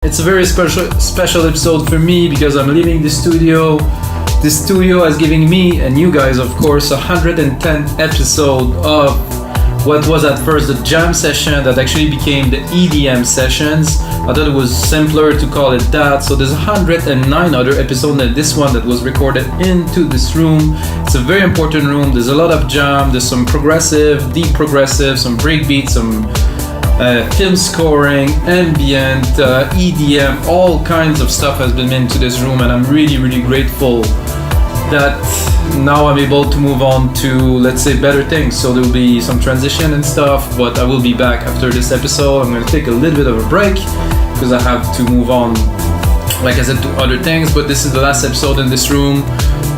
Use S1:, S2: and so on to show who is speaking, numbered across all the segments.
S1: It's a very special episode for me because I'm leaving the studio. The studio is giving me and you guys, of course, 110th episode of what was at first the jam session that actually became the EDM sessions. I thought it was simpler to call it that. So there's 109 other episodes than this one that was recorded into this room. It's a very important room. There's a lot of jam. There's some progressive, deep progressive, some breakbeat, some film scoring, ambient, EDM, all kinds of stuff has been made into this room, and I'm really grateful that now I'm able to move on to, let's say, better things. So there will be some transition and stuff, but I will be back after this episode. I'm going to take a little bit of a break because I have to move on, like I said, to other things, but this is the last episode in this room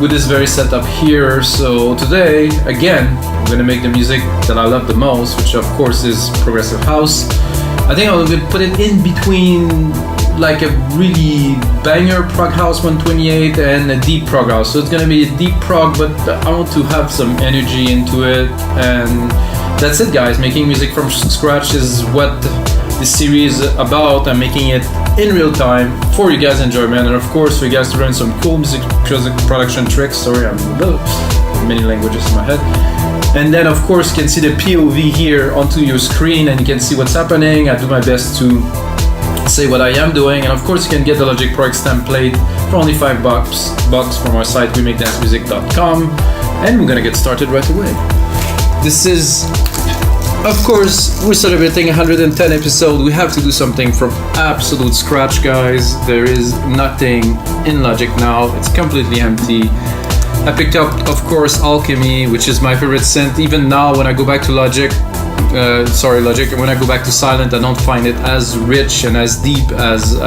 S1: with this very setup here. So today, again, I'm gonna make the music that I love the most, which of course is progressive house. I think I'm gonna put it in between like a really banger prog house 128 and a deep prog house. So it's gonna be a deep prog, but I want to have some energy into it. And that's it, guys. Making music from scratch is what this series is about. I'm making it in real time for you guys' enjoyment, and of course for you guys to learn some cool music production tricks. Sorry, I'm many languages in my head. And then of course you can see the POV here onto your screen and you can see what's happening. I do my best to say what I am doing, and of course you can get the Logic Pro X template for only $5 from our site wemakedancemusic.com, and we're gonna get started right away. This is, of course, we're celebrating 110 episodes. We have to do something from absolute scratch, guys. There is nothing in Logic now. It's completely empty. I picked up, of course, Alchemy, which is my favorite synth. Even now, when I go back to Logic, when I go back to Silent, I don't find it as rich and as deep as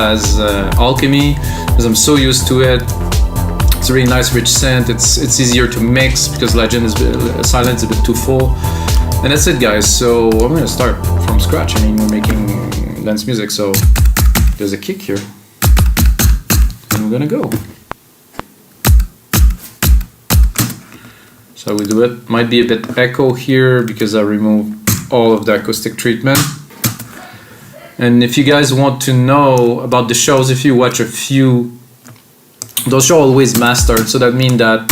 S1: Alchemy, because I'm so used to it. It's a really nice, rich synth. It's easier to mix because Silent is a bit too full. And that's it, guys. So I'm gonna start from scratch. I mean, we're making dance music, so there's a kick here, and we're gonna go. So we do it. Might be a bit echo here because I removed all of the acoustic treatment. And if you guys want to know about the shows, if you watch a few, those shows are always mastered. So that means that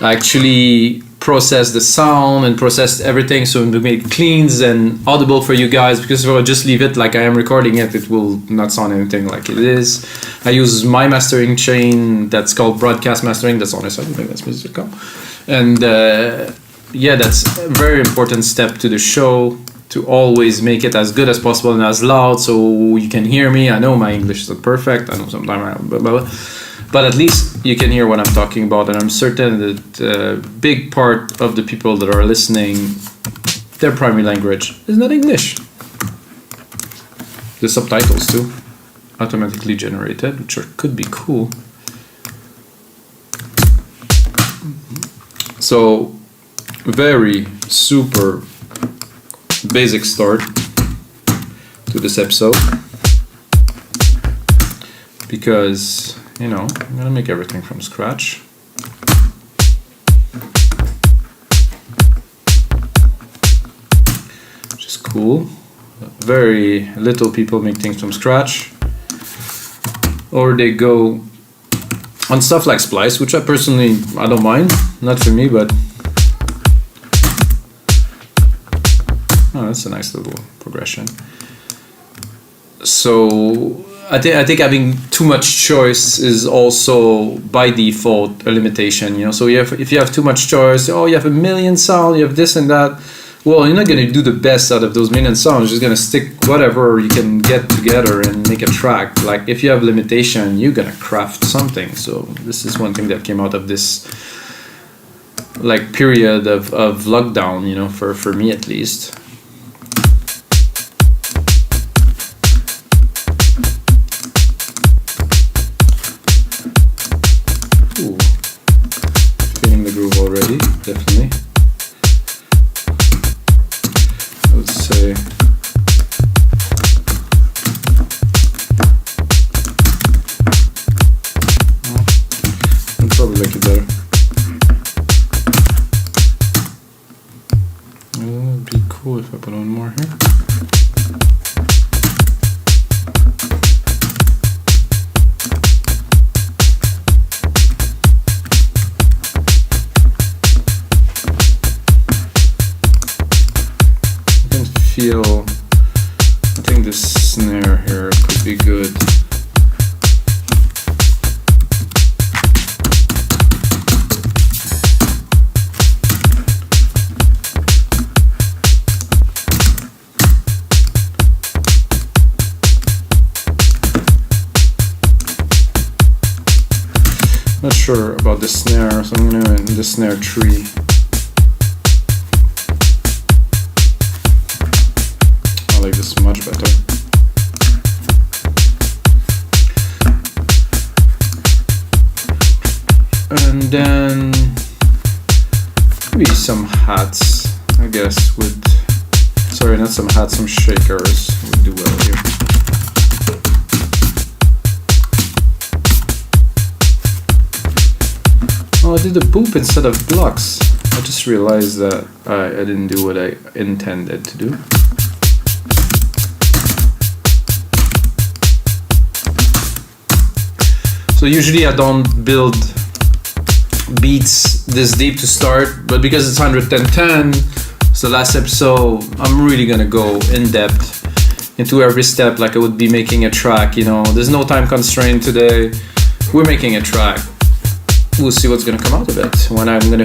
S1: I actually process the sound and process everything so to make it clean and audible for you guys, because if I just leave it like I am recording it, it will not sound anything like it is. I use my mastering chain that's called broadcast mastering, that's on the site, I think that's music.com. And yeah, that's a very important step to the show, to always make it as good as possible and as loud so you can hear me. I know my English is not perfect, I know sometimes but at least you can hear what I'm talking about, and I'm certain that a big part of the people that are listening, their primary language is not English. The subtitles too, automatically generated, which could be cool. So, very super basic start to this episode, because you know, I'm gonna make everything from scratch. Which is cool. Very little people make things from scratch. Or they go on stuff like Splice, which I don't mind. Not for me, but oh, that's a nice little progression. So I think having too much choice is also by default a limitation, you know. So if you have too much choice, oh, you have a million sounds, you have this and that. Well, you're not going to do the best out of those million sounds. You're just going to stick whatever you can get together and make a track. Like if you have limitation, you're going to craft something. So this is one thing that came out of this like period of lockdown, you know, for me at least. Already, definitely. I would say I'd probably like it better. It'd be cool if I put on more here. feel, I think the snare here could be good. Not sure about the snare, so I'm gonna end the snare tree. I like this much better. And then maybe some hats, I guess, with, sorry, not some hats, some shakers would do well here. Oh, I did a boop instead of blocks. I just realized that I didn't do what I intended to do. So usually I don't build beats this deep to start, but because it's 110, it's the last episode, I'm really gonna go in depth into every step like I would be making a track, you know. There's no time constraint today. We're making a track. We'll see what's gonna come out of it. When I'm gonna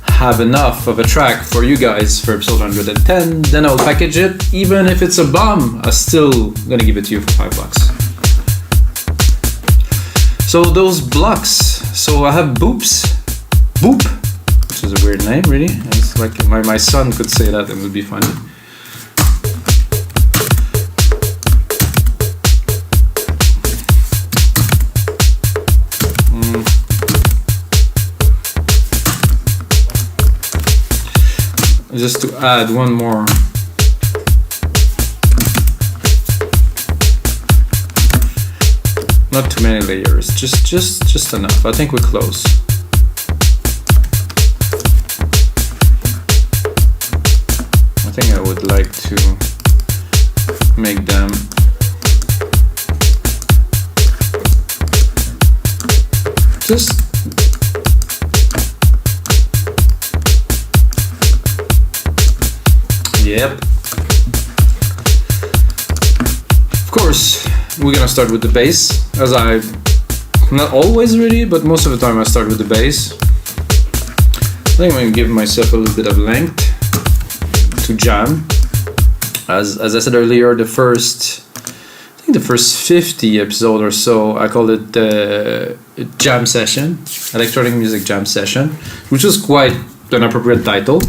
S1: have enough of a track for you guys for episode 110, then I'll package it. Even if it's a bomb, I'm still gonna give it to you for $5. So those blocks, so I have boops, boop, which is a weird name really. It's like my son could say that and it would be funny. Just to add one more. Not too many layers, just enough. I think we're close. I think I would like to make them just yep. Of course, we're gonna start with the bass, as I, not always really, but most of the time I start with the bass. I think I'm gonna give myself a little bit of length to jam. As I said earlier, the first 50 episode or so, I called it the jam session, electronic music jam session, which was quite an appropriate title.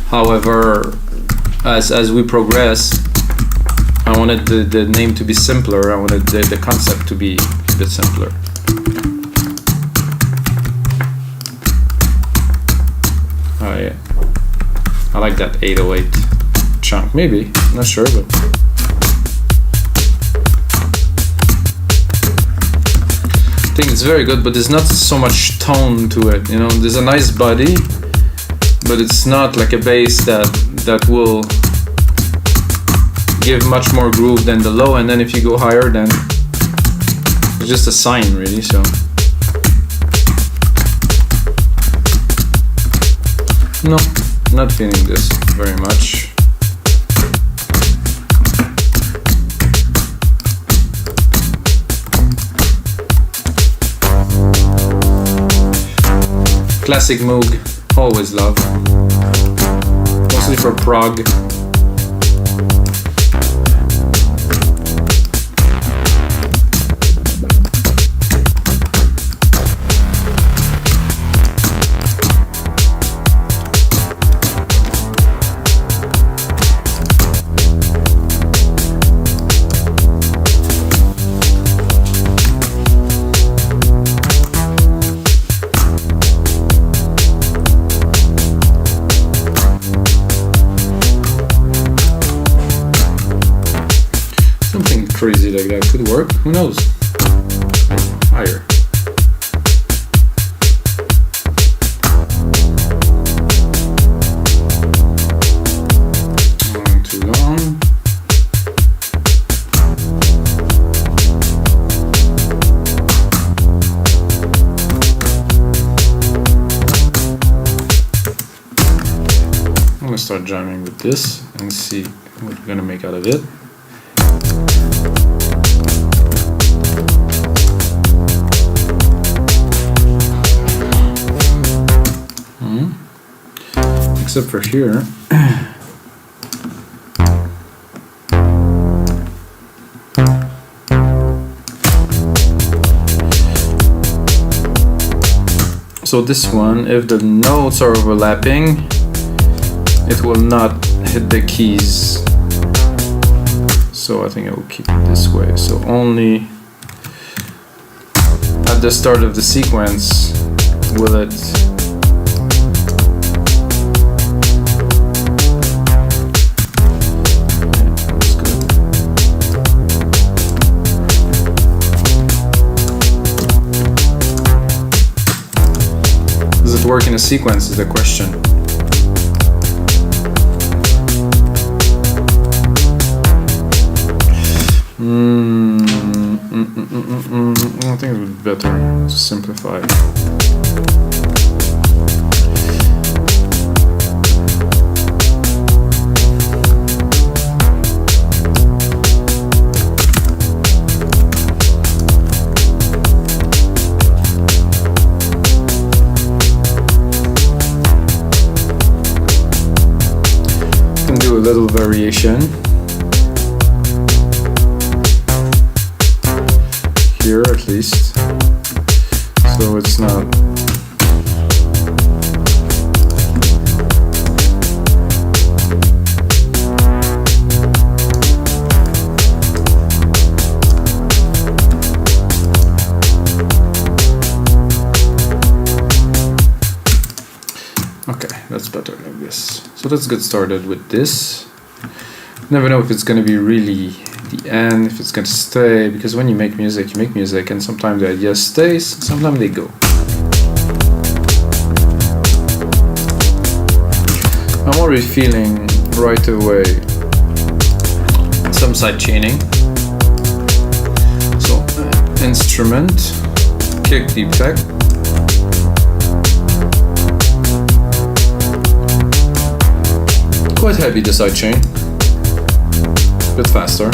S1: However, as we progress, I wanted the name to be simpler. I wanted the concept to be a bit simpler. Oh yeah, I like that 808 chunk. Maybe, not sure, but I think it's very good. But there's not so much tone to it. You know, there's a nice body, but it's not like a bass that will give much more groove than the low, and then if you go higher, then it's just a sine really. So no, not feeling this very much. Classic moog, always love, mostly for prog. Crazy like that could work. Who knows? Higher. Too long. I'm gonna start jamming with this and see what we're gonna make out of it. Except for here. So this one, if the notes are overlapping, it will not hit the keys. So I think I will keep it this way. So only at the start of the sequence will it work in a sequence is the question. I think it would be better to simplify. Little variation here, at least, so it's not okay. That's better like this. So let's get started with this. Never know if it's going to be really the end, if it's going to stay, because when you make music, and sometimes the idea stays, sometimes they go. I'm already feeling right away some side chaining. So instrument, kick, deep effect. Quite heavy the side chain. Bit faster.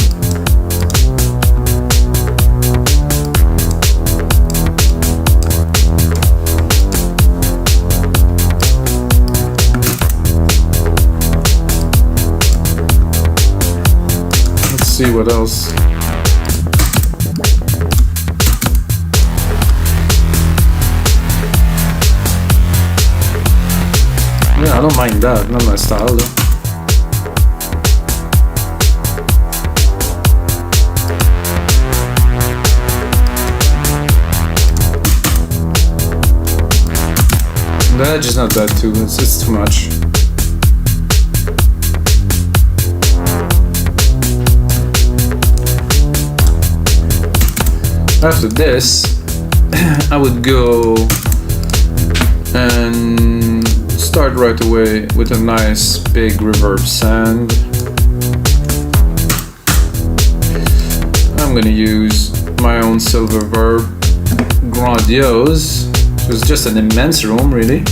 S1: Let's see what else. Yeah, I don't mind that, not my style though. The edge is not bad too, it's too much. After this, I would go and start right away with a nice big reverb send. I'm gonna use my own silver verb, grandiose. It was just an immense room, really.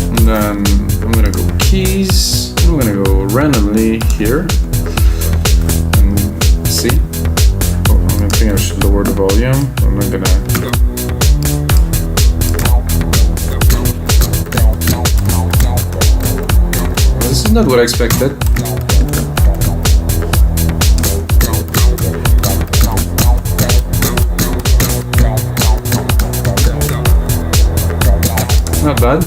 S1: And then I'm gonna go keys. I'm gonna go randomly here and see. Oh, I think I should lower the volume. I'm not gonna. This is not what I expected. Not bad.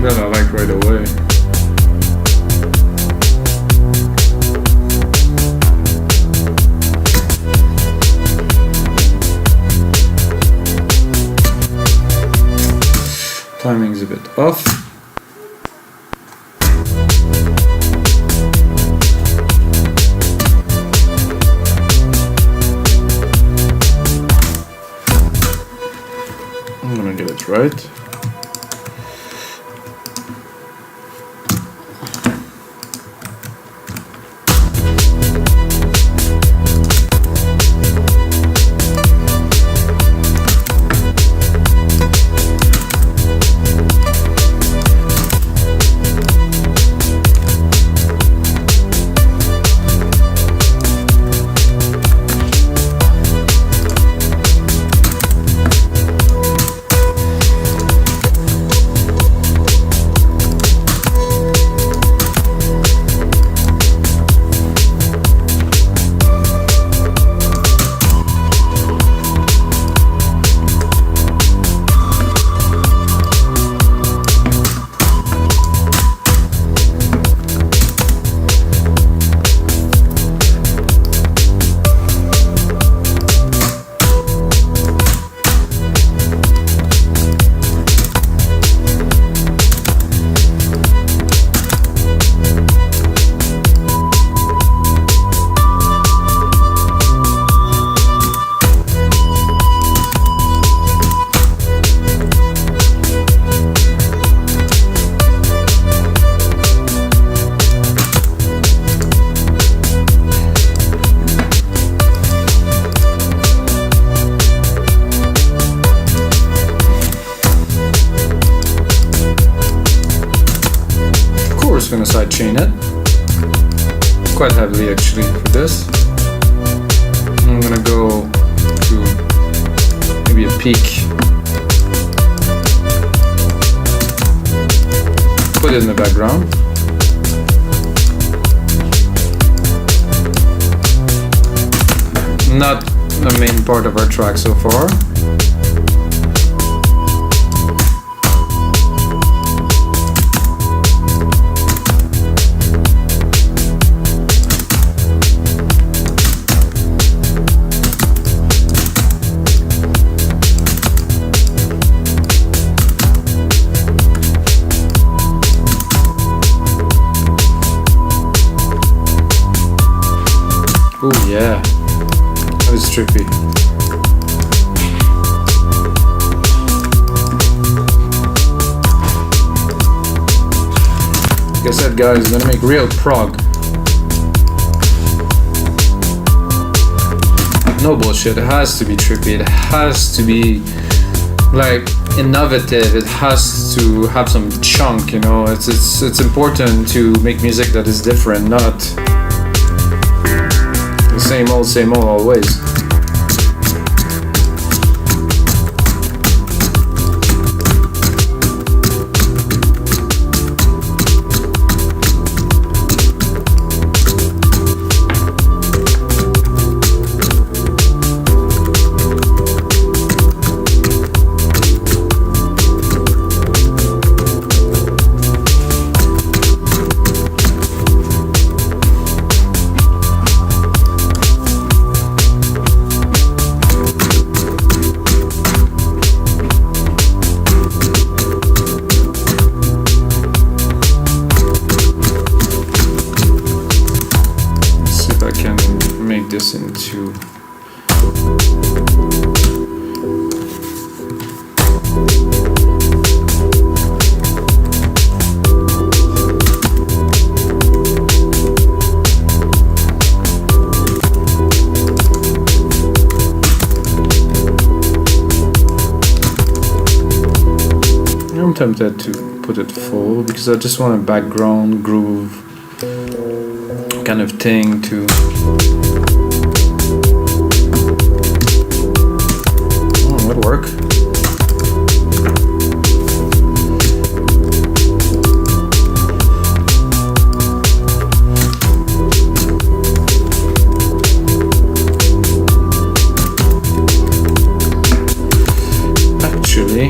S1: that I like right away. Timing's a bit off. I'm gonna get it right. Gonna sidechain it quite heavily actually for this. I'm gonna go to maybe a peak, put it in the background. Not the main part of our track so far. Oh yeah, that was trippy. Like I said, guys, I'm gonna make real prog. No bullshit, it has to be trippy, it has to be like innovative, it has to have some chunk, you know. It's important to make music that is different, not same old always. This into I'm tempted to put it full because I just want a background groove kind of thing to work. Actually,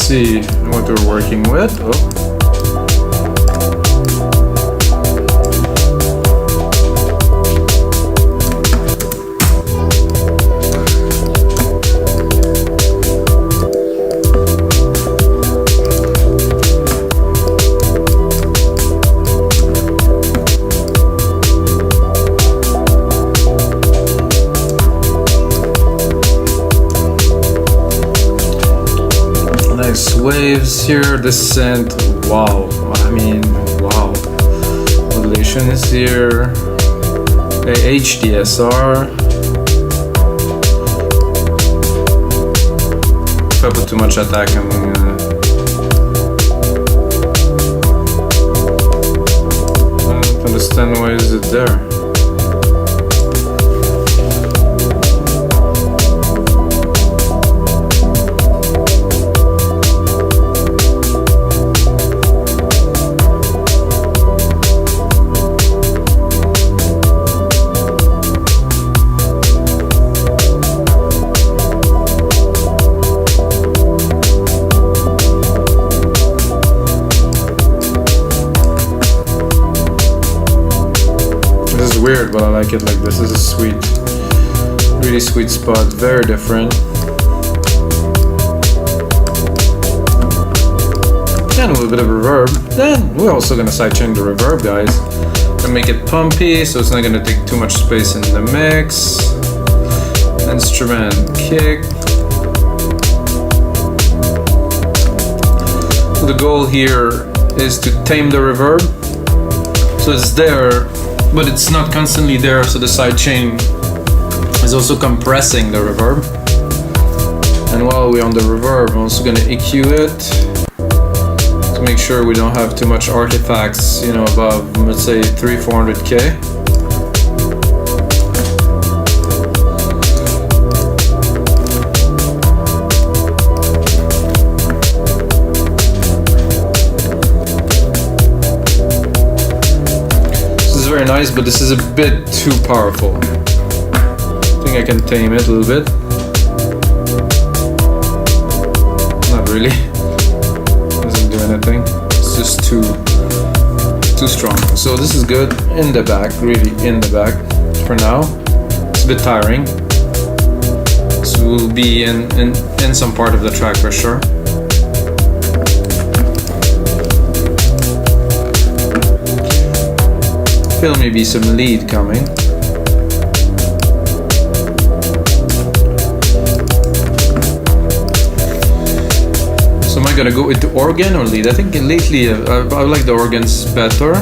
S1: see what we're working with. Oh. Waves here, the synth, wow, I mean, wow. Modulation is here, HDSR. If I put too much attack, I'm gonna... I don't understand why is it there. Weird, but I like it like this. This is a sweet, really sweet spot, very different. And a little bit of reverb. Then we're also gonna sidechain the reverb, guys, and make it pumpy, so it's not gonna take too much space in the mix. Instrument kick. So the goal here is to tame the reverb, so it's there, but it's not constantly there, so the sidechain is also compressing the reverb. And while we're on the reverb, I'm also going to EQ it to make sure we don't have too much artifacts, you know, above, let's say, 300-400K. Very nice, but this is a bit too powerful. I think I can tame it a little bit. Not really. Doesn't do anything. It's just too strong. So this is good in the back, really in the back for now. It's a bit tiring. So we'll be in some part of the track for sure. Feel maybe some lead coming. So am I gonna go with the organ or lead? I think lately I like the organs better.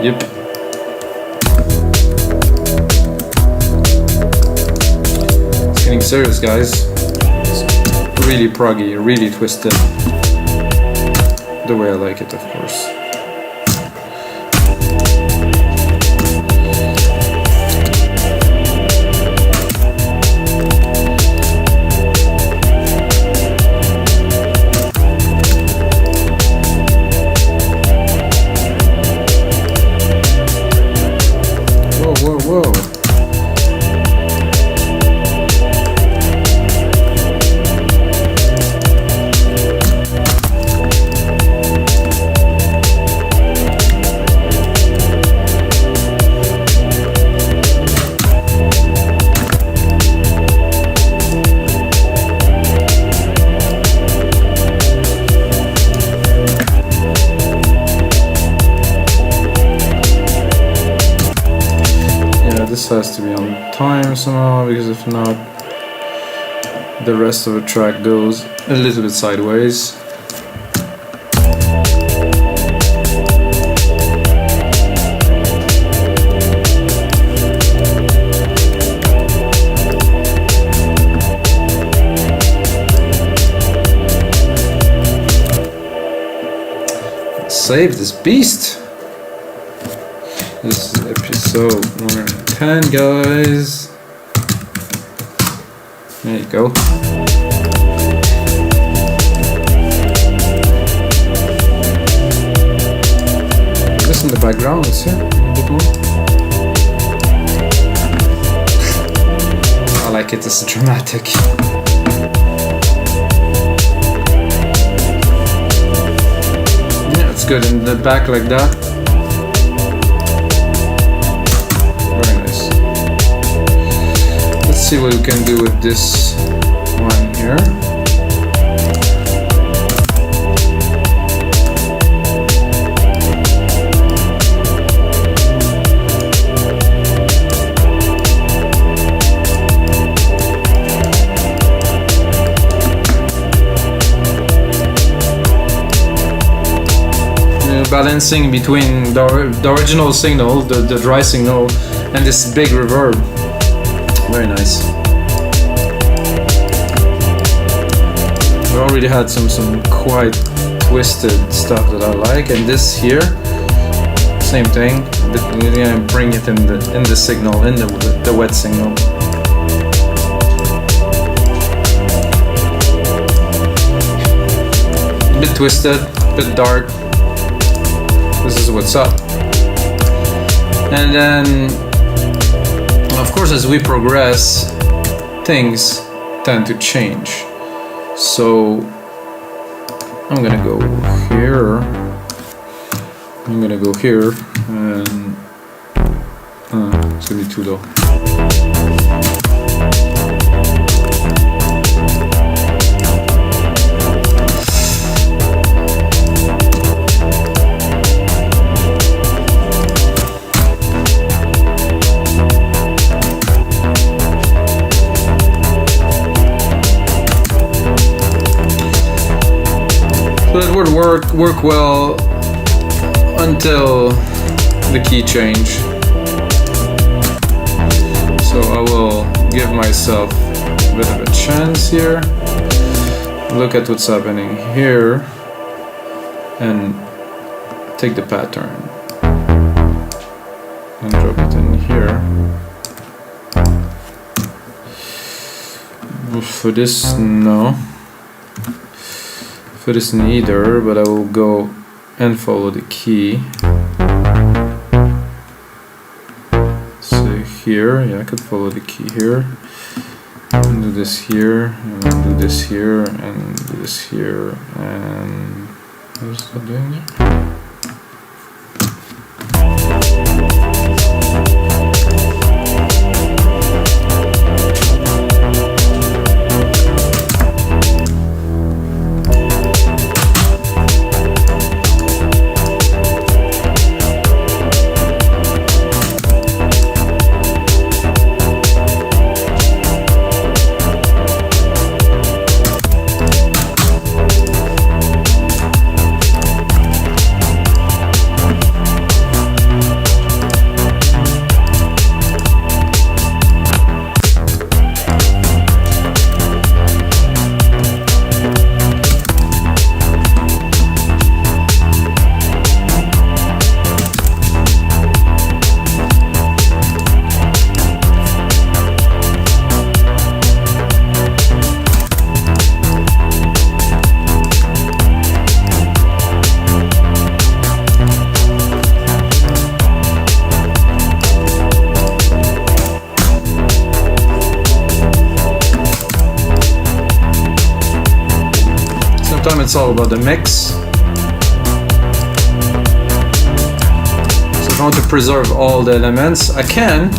S1: Yep. It's getting serious, guys. It's really proggy, really twisted. The way I like it, of course. has to be on time somehow, because if not, the rest of the track goes a little bit sideways. Save this beast. This is episode 110, guys. There you go. This in the background, let's see a bit more. I like it, it's dramatic. Yeah, it's good in the back like that. See what we can do with this one here. Balancing between the original signal, the dry signal, and this big reverb. Very nice. We already had some quite twisted stuff that I like, and this here, same thing. We're gonna bring it in the signal, in the wet signal. A bit twisted, a bit dark. This is what's up. And then, of course, as we progress, things tend to change. So I'm gonna go here. I'm gonna go here, and it's gonna be too low. So it would work well until the key change. So I will give myself a bit of a chance here. Look at what's happening here and take the pattern and drop it in here. For this, no. For this neither, but I will go and follow the key. So here, yeah, I could follow the key here, and do this here, and do this here, and do this here, and what is that doing there? It's all about the mix. So if I want to preserve all the elements, I can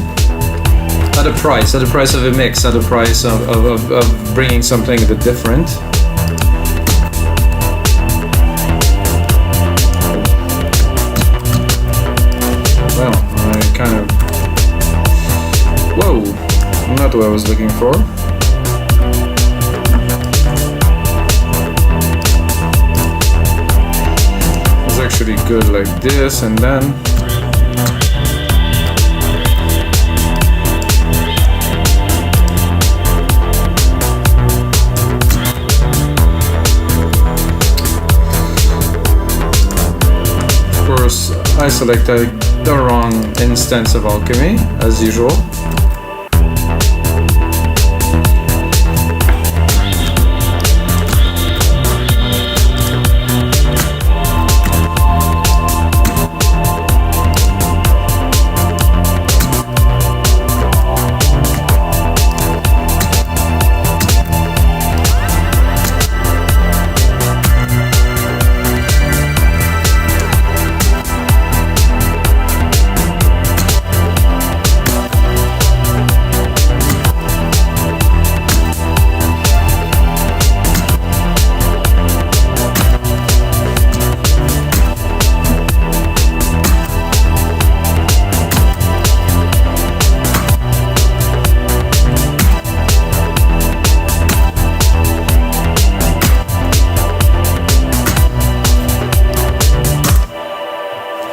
S1: at a price of a mix, at a price of bringing something a bit different. Well, I kind of not what I was looking for. It's actually good like this, and then of course I selected the wrong instance of Alchemy as usual.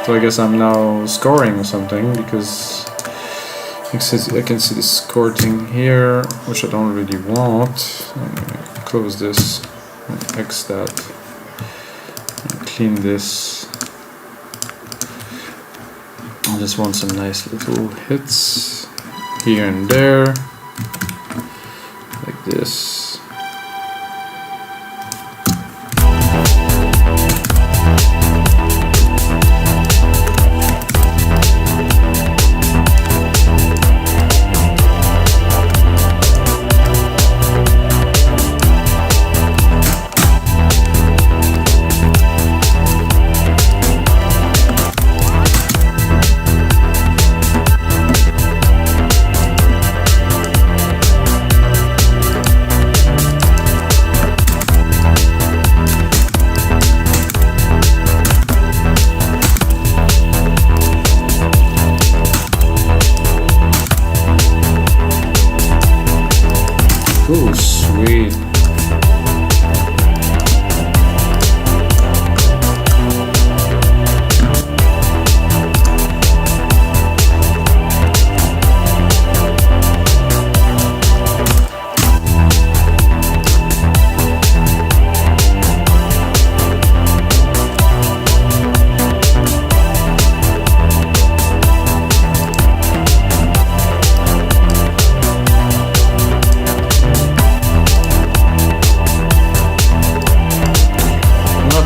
S1: So I guess I'm now scoring or something, because I can see this score thing here, which I don't really want. Close this, X that, clean this. I just want some nice little hits here and there, like this. Oh, sweet.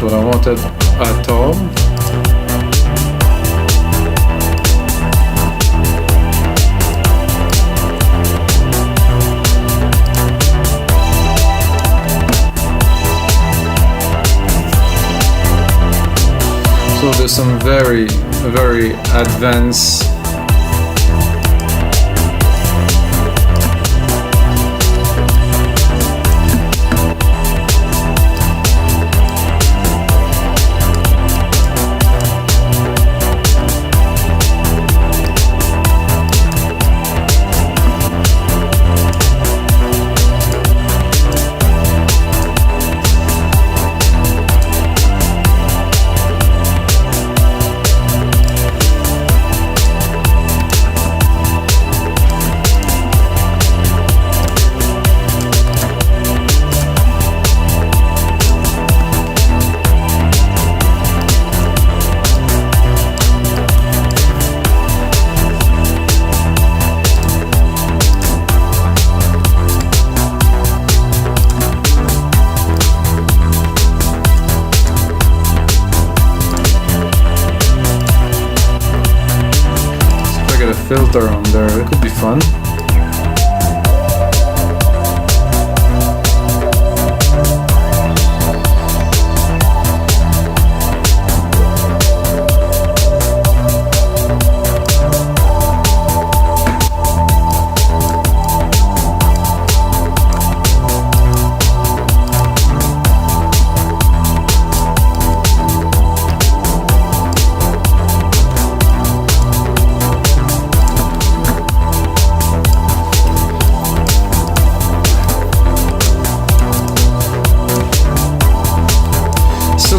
S1: What I wanted at all. So there's some very advanced filter on there, it could be fun.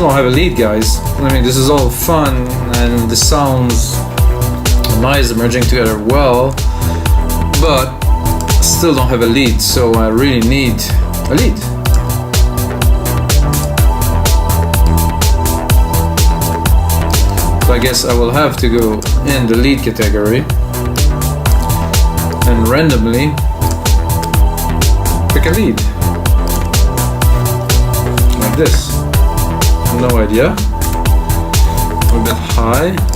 S1: don't have a lead, guys. I mean, this is all fun and the sounds nice, merging together well, but still don't have a lead, so I really need a lead. So I guess I will have to go in the lead category and randomly pick a lead. Like this. No idea. A bit high.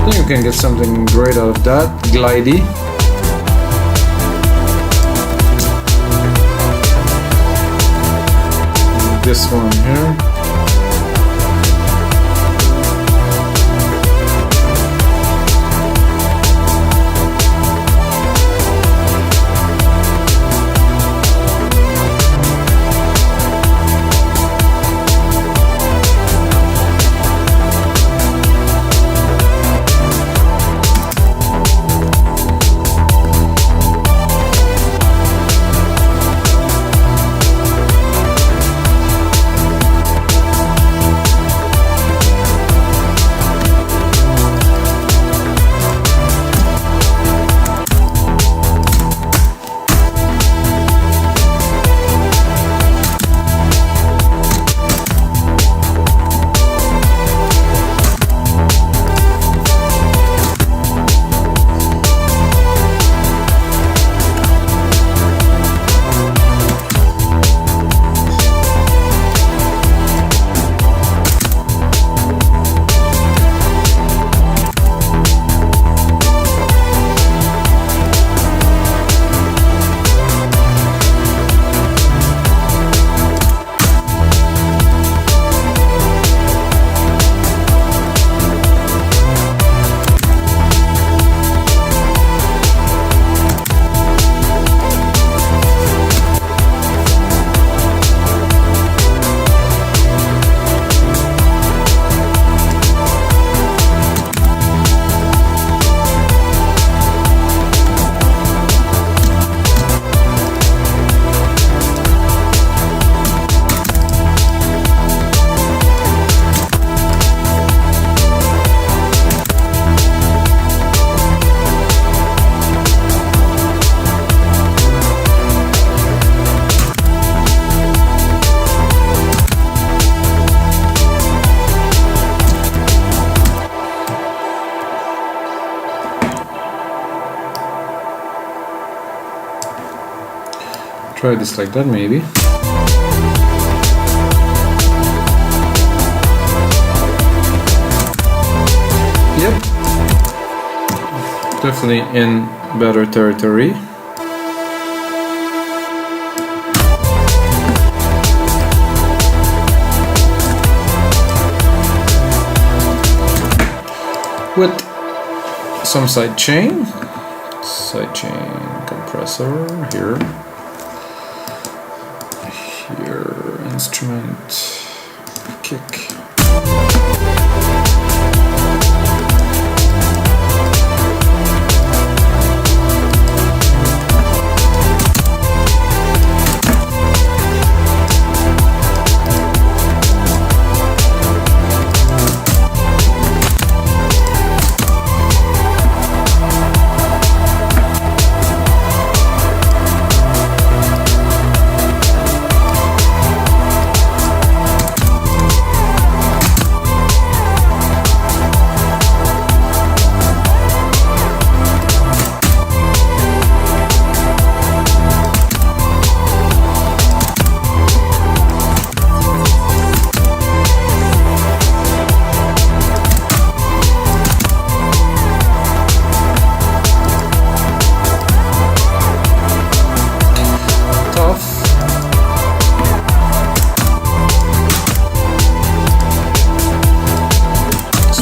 S1: I think you can get something great out of that. Glidey. This one here. Try this like that maybe. Yep. Definitely in better territory. With some side chain compressor here. Here, instrument, kick.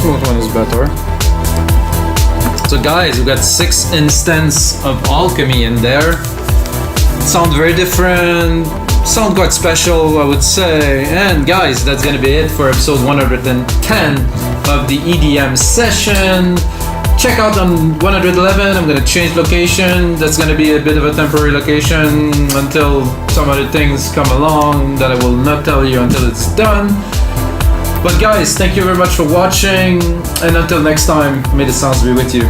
S1: Smooth one is better. So guys, we got 6 instances of Alchemy in there. Sound very different, sound quite special, I would say. And guys, that's gonna be it for episode 110 of the EDM session. Check out on 111, I'm gonna change location. That's gonna be a bit of a temporary location until some other things come along that I will not tell you until it's done. But guys, thank you very much for watching, and until next time, may the sounds be with you.